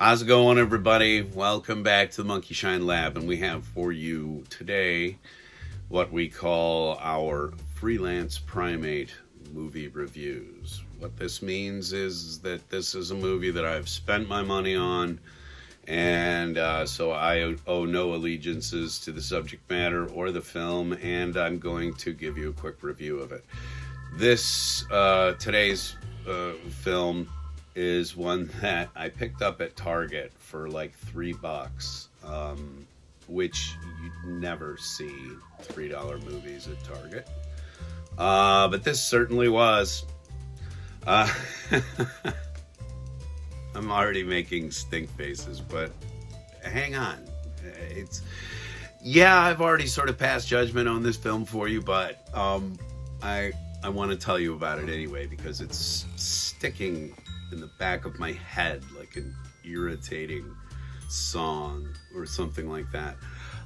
How's it going, everybody? Welcome back to the Monkey Shine Lab, and we have for you today what we call our Freelance Primate movie reviews. What this means is that this is a movie that I've spent my money on, and so I owe no allegiances to the subject matter or the film, and I'm going to give you a quick review of it. Today's film is one that I picked up at Target for like $3, which you never see $3 movies at Target. But this certainly was. I'm already making stink faces, but hang on. I've already sort of passed judgment on this film for you, but I want to tell you about it anyway because it's sticking in the back of my head like an irritating song or something like that.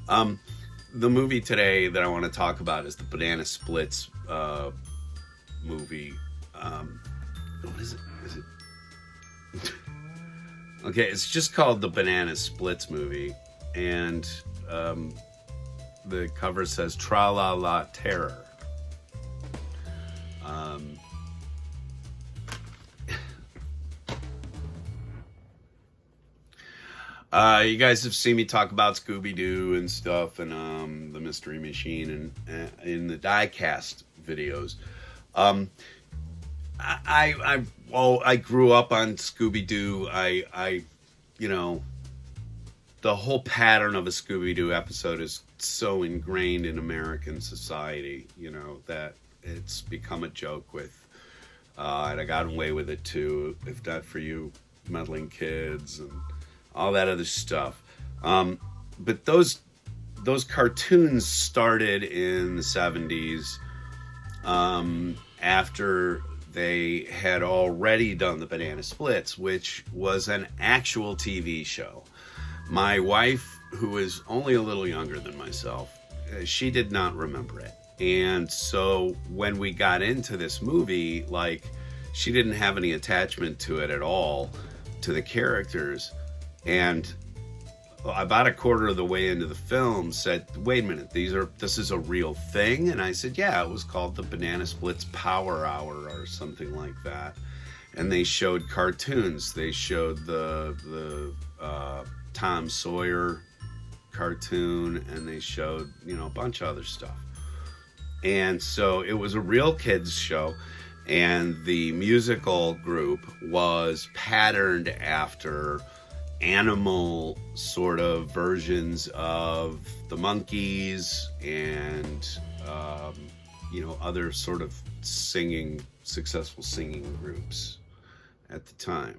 The movie today that I want to talk about is the Banana Splits movie. What is it? Okay, it's just called the Banana Splits movie, and the cover says Tra La La Terror. You guys have seen me talk about Scooby-Doo and stuff, and the Mystery Machine, and in the diecast videos. I grew up on Scooby-Doo. The whole pattern of a Scooby-Doo episode is so ingrained in American society, that it's become a joke with, and I got away with it too, if not for you meddling kids and all that other stuff. But those cartoons started in the 70s, after they had already done the Banana Splits, which was an actual TV show. My wife, who is only a little younger than myself, she did not remember it. And so when we got into this movie, she didn't have any attachment to it at all, to the characters. And about a quarter of the way into the film said, wait a minute, this is a real thing? And I said, yeah, it was called the Banana Splits Power Hour or something like that. And they showed cartoons. They showed the Tom Sawyer cartoon, and they showed, a bunch of other stuff. And so it was a real kids show, and the musical group was patterned after animal sort of versions of the Monkees and other sort of successful singing groups at the time.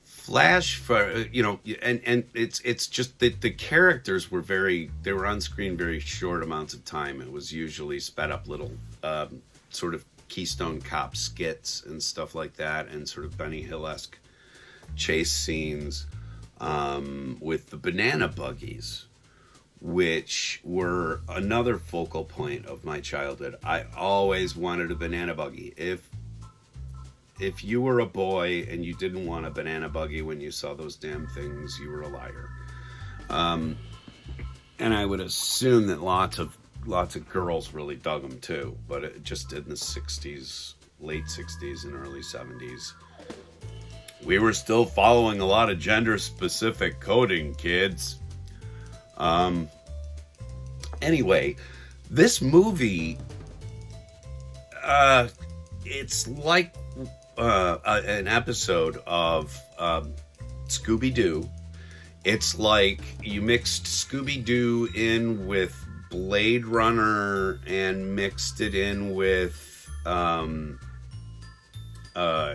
Flash for and it's just that the characters were they were on screen very short amounts of time. It was usually sped up little sort of Keystone Cop skits and stuff like that, and sort of Benny Hill-esque chase scenes with the banana buggies, which were another focal point of my childhood. I always wanted a banana buggy. If you were a boy and you didn't want a banana buggy when you saw those damn things, you were a liar. And I would assume that lots of girls really dug them too, but it just in the 60s, late 60s and early 70s. We were still following a lot of gender-specific coding, kids. Anyway, this movie, it's like an episode of Scooby-Doo. It's like you mixed Scooby-Doo in with Blade Runner and mixed it in with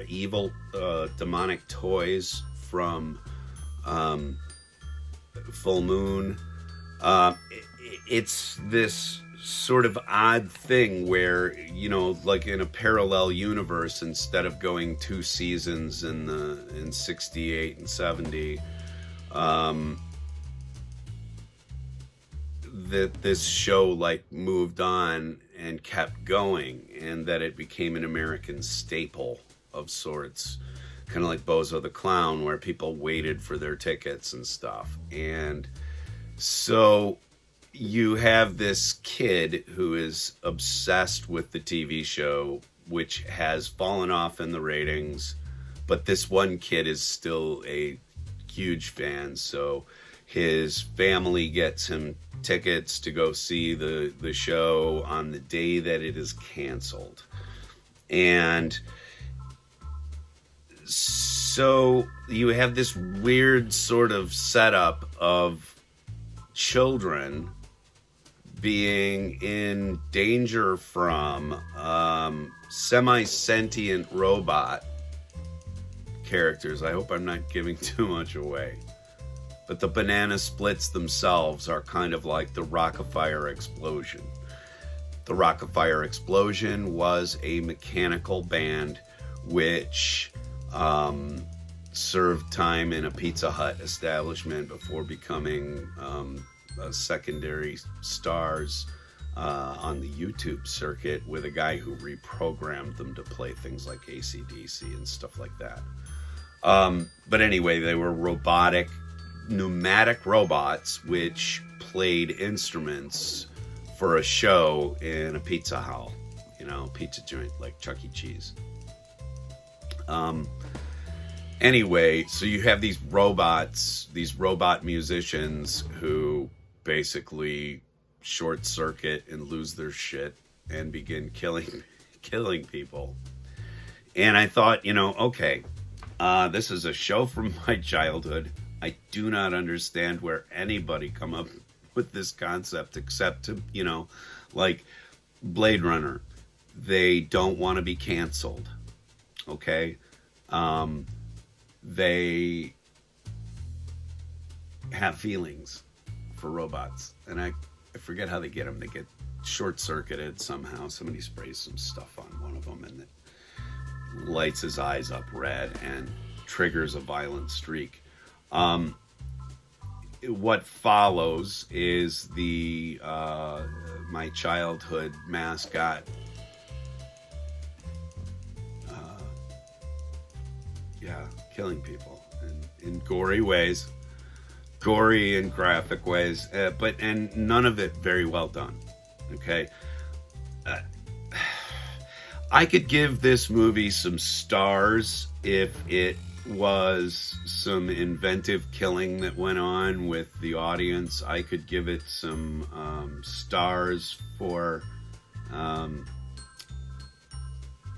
evil demonic toys from Full Moon. It's this sort of odd thing where, like in a parallel universe, instead of going 2 seasons in 68 and 70, that this show moved on and kept going, and that it became an American staple of sorts, kind of like Bozo the Clown, where people waited for their tickets and stuff. And so you have this kid who is obsessed with the TV show, which has fallen off in the ratings, but this one kid is still a huge fan. So his family gets him tickets to go see the show on the day that it is canceled. And so you have this weird sort of setup of children being in danger from semi-sentient robot characters. I hope I'm not giving too much away. But the banana splits themselves are kind of like the Rock-afire Explosion. The Rock-afire Explosion was a mechanical band which served time in a Pizza Hut establishment before becoming secondary stars on the YouTube circuit with a guy who reprogrammed them to play things like AC/DC and stuff like that. But anyway, they were robotic, pneumatic robots which played instruments for a show in a pizza hall, pizza joint like Chuck E. Cheese. Anyway, so you have these robots, these robot musicians who basically short circuit and lose their shit and begin killing people. And I thought, okay, this is a show from my childhood. I do not understand where anybody come up with this concept except to, like Blade Runner. They don't want to be canceled. Okay? They have feelings for robots. And I forget how they get them. They get short-circuited somehow. Somebody sprays some stuff on one of them and it lights his eyes up red and triggers a violent streak. What follows is the my childhood mascot killing people in gory ways, gory and graphic ways, but none of it very well done. Okay, I could give this movie some stars if it was some inventive killing that went on with the audience. I could give it some stars for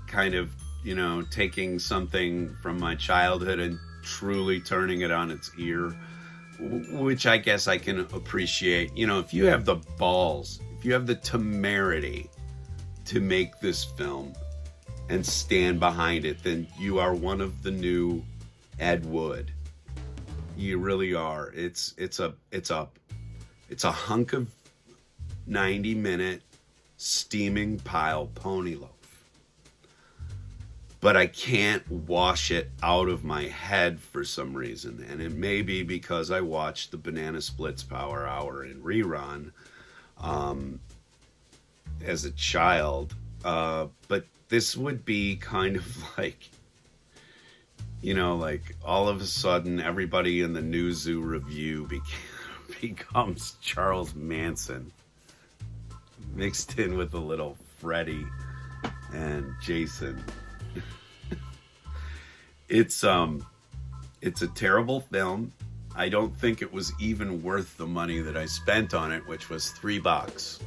kind of, taking something from my childhood and truly turning it on its ear, which I guess I can appreciate. If you have the balls, if you have the temerity to make this film and stand behind it, then you are one of the new Ed Wood. You really are. It's a hunk of 90-minute steaming pile pony loaf. But I can't wash it out of my head for some reason. And it may be because I watched the Banana Splits Power Hour in rerun as a child. But this would be kind of like, like all of a sudden everybody in the New Zoo Review becomes Charles Manson mixed in with a little Freddy and Jason. It's a terrible film. I don't think it was even worth the money that I spent on it, which was $3.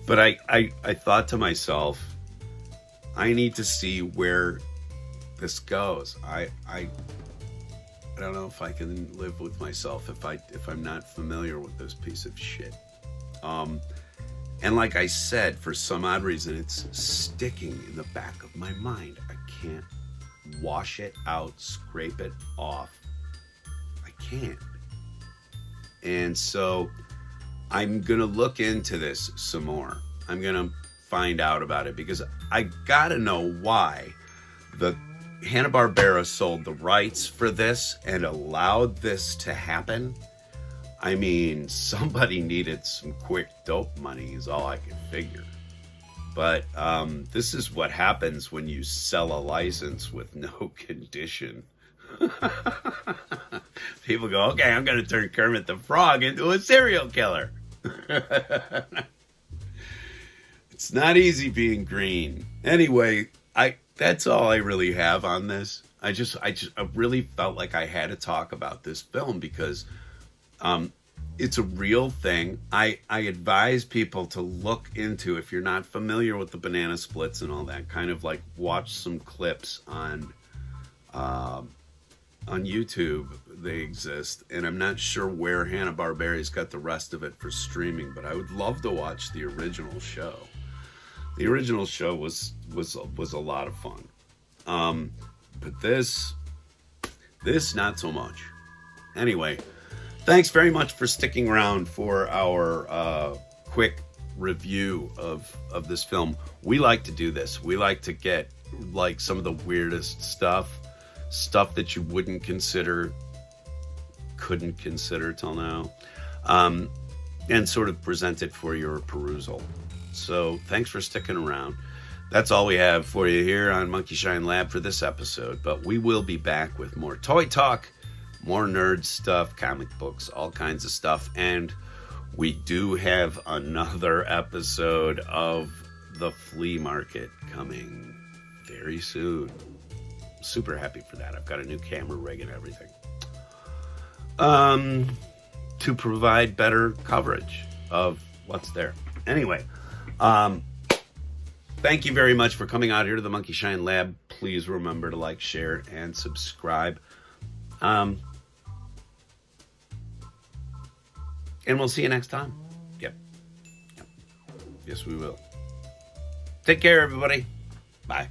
But I thought to myself, I need to see where this goes. I don't know if I can live with myself if I'm not familiar with this piece of shit. And like I said, for some odd reason, it's sticking in the back of my mind. I can't wash it out, scrape it off. I can't. And so I'm going to look into this some more. I'm going to find out about it because I got to know why the Hanna-Barbera sold the rights for this and allowed this to happen. I mean, somebody needed some quick dope money is all I can figure. But this is what happens when you sell a license with no condition. People go, okay, I'm going to turn Kermit the Frog into a serial killer. It's not easy being green. Anyway, that's all I really have on this. I really felt like I had to talk about this film because it's a real thing. I advise people to look into, if you're not familiar with the banana splits and all that, kind of like watch some clips on YouTube. They exist, and I'm not sure where Hanna-Barbera's got the rest of it for streaming, but I would love to watch the original show. The original show was a lot of fun. But this not so much. Anyway, thanks very much for sticking around for our quick review of this film. We like to do this. We like to get like some of the weirdest stuff that you couldn't consider till now, and sort of present it for your perusal. So thanks for sticking around. That's all we have for you here on Monkey Shine Lab for this episode, but we will be back with more toy talk, more nerd stuff, comic books, all kinds of stuff, and we do have another episode of The Flea Market coming very soon. Super happy for that. I've got a new camera rig and everything to provide better coverage of what's there. Anyway, thank you very much for coming out here to the Monkey Shine Lab. Please remember to like, share, and subscribe. And we'll see you next time. Yep. Yes, we will. Take care, everybody. Bye.